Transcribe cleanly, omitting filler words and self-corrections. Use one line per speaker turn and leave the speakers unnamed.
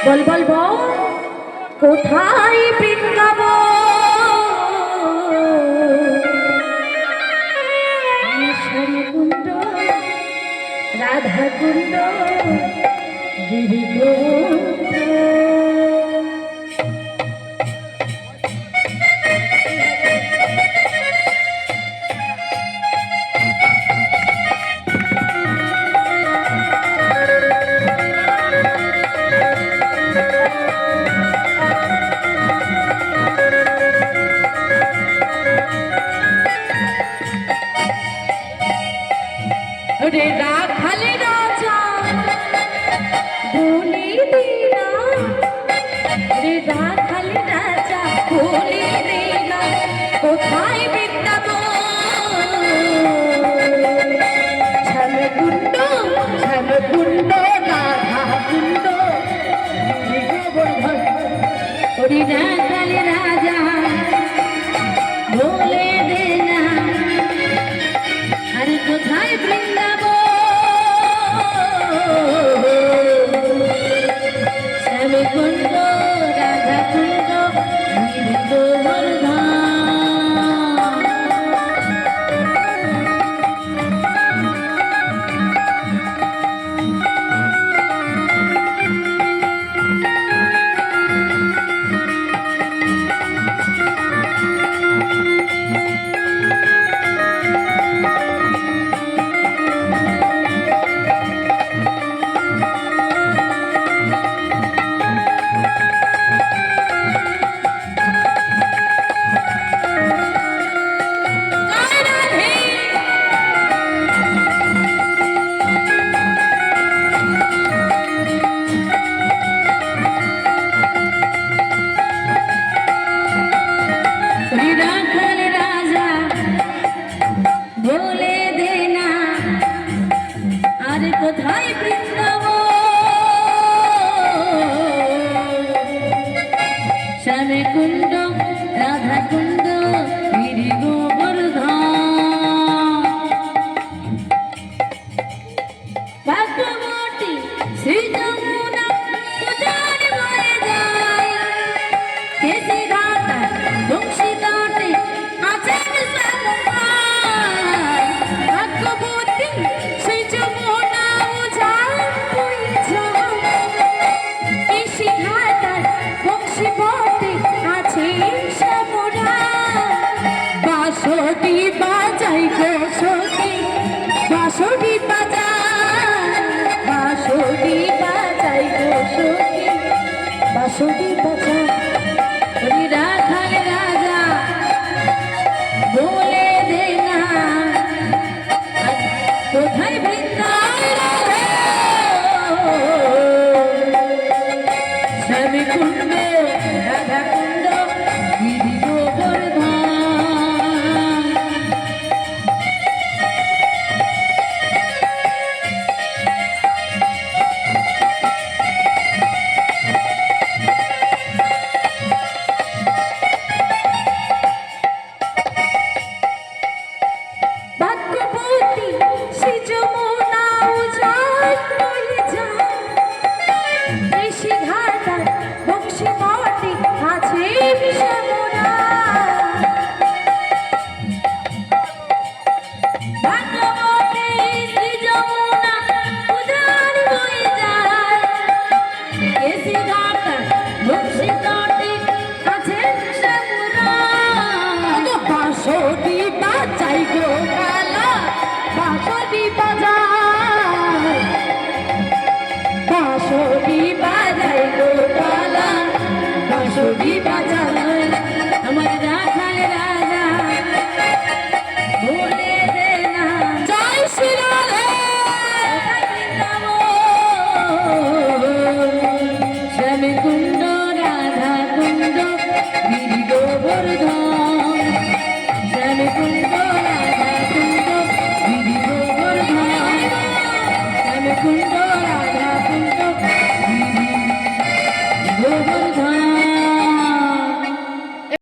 বল বল বল কোথায় বৃন্দাবন কুণ্ড রাধা কুণ্ড গিরিগোবিন্দ রে রাখালে রাজা বলি দিলা রে রাখালে রাজা বলি দিলা কোথায় বৃন্দাবন শ্যামকুণ্ড শ্যামকুণ্ড রাধা কুণ্ড গোবর্ধন ওরে রাখালে রাজা বলে দে না আর কোথায় বৃন্দাবন শ্যামকুণ্ড রাধা কুণ্ড গোবর্ধন কোথায় বৃন্দাবন শ্যামকুণ্ড রাধা কুণ্ড গিরি গোবর্ধন ভাগ্যবতী শ্রী যমুনা উজান হয়ে যায় কেসি ঘাটা বংশী তটে আছেন ভাগ্যবতী শ্রী যমুনা বাঁশি বাজাই গো সখী বাঁশি বাজাই বাঁশি বাজাই গো সখী বাঁশি বাজাই ওই রাখাল রাজা বলে দে না কোথায় বৃন্দাবন শ্যামকুণ্ড রাধা কুণ্ড গিরি গোবর্ধন বাঁশি বাজাই গো কালা বাঁশি